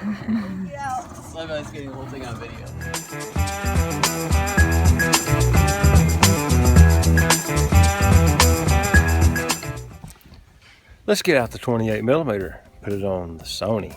Get out. Somebody's getting the whole thing on video. Let's get out the 28mm, put it on the Sony.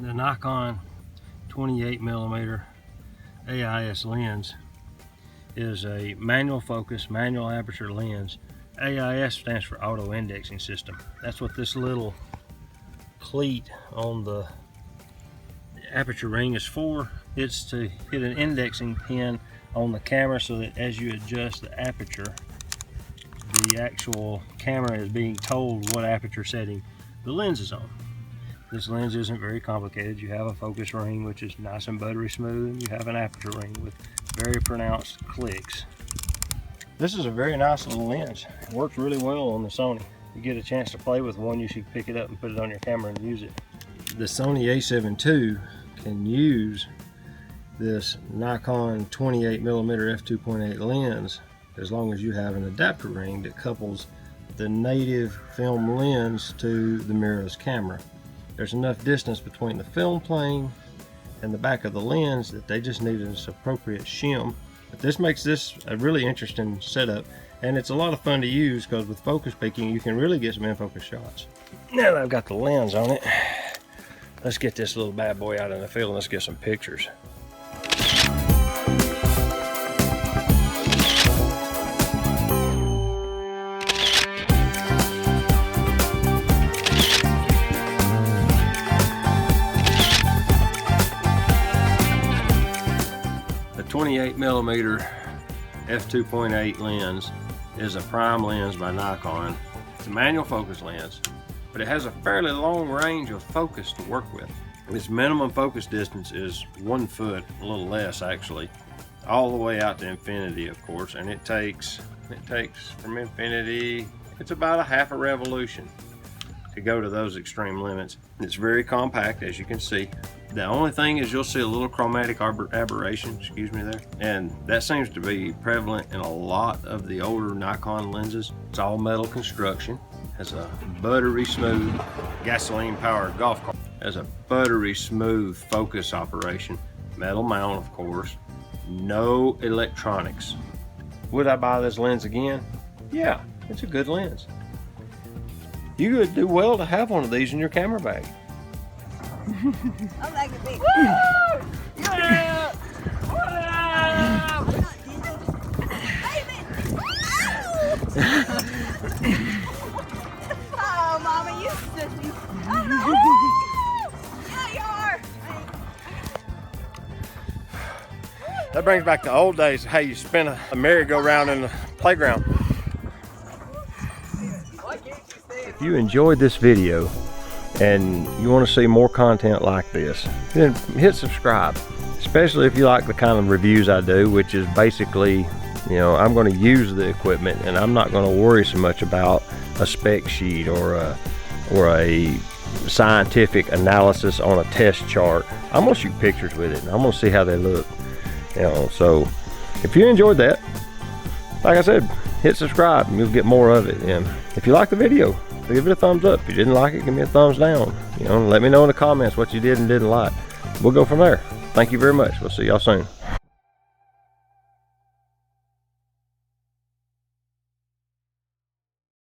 The Nikon 28mm AIS lens is a manual focus, manual aperture lens. AIS stands for auto indexing system. That's what this little cleat on the aperture ring is for. It's to hit an indexing pin on the camera so that as you adjust the aperture, the actual camera is being told what aperture setting the lens is on. This lens isn't very complicated. You have a focus ring, which is nice and buttery smooth, and you have an aperture ring with very pronounced clicks. This is a very nice little lens. It works really well on the Sony. If you get a chance to play with one, you should pick it up and put it on your camera and use it. The Sony A7ii can use this Nikon 28mm f2.8 lens as long as you have an adapter ring that couples the native film lens to the mirrorless camera. There's enough distance between the film plane and the back of the lens that they just need an appropriate shim. But this makes this a really interesting setup, and it's a lot of fun to use because with focus peaking you can really get some in-focus shots. Now that I've got the lens on it, let's get this little bad boy out in the field and let's get some pictures. The 28mm f2.8 lens is a prime lens by Nikon. It's a manual focus lens, but it has a fairly long range of focus to work with. Its minimum focus distance is 1 foot, a little less actually, all the way out to infinity, of course, and it takes from infinity, it's about a half a revolution to go to those extreme limits. It's very compact, as you can see. The only thing is you'll see a little chromatic aberration, excuse me there, and that seems to be prevalent in a lot of the older Nikon lenses. It's all metal construction, has a buttery smooth gasoline powered golf cart, has a buttery smooth focus operation, metal mount of course, no electronics. Would I buy this lens again? Yeah, it's a good lens. You would do well to have one of these in your camera bag. I like it big. Woo! Yeah! Oh, Mama, you sissy. Oh, no. Yeah, you are. That brings back the old days of how you spin a merry-go-round in the playground. If you enjoyed this video and you want to see more content like this, then hit subscribe, especially if you like the kind of reviews I do, which is basically, you know, I'm going to use the equipment and I'm not going to worry so much about a spec sheet or a scientific analysis on a test chart. I'm going to shoot pictures with it and I'm going to see how they look, you know. So if you enjoyed that, like I said, hit subscribe and you'll get more of it. And if you like the video, give it a thumbs up. If you didn't like it, give me a thumbs down. You know, let me know in the comments what you did and didn't like. We'll go from there. Thank you very much. We'll see y'all soon.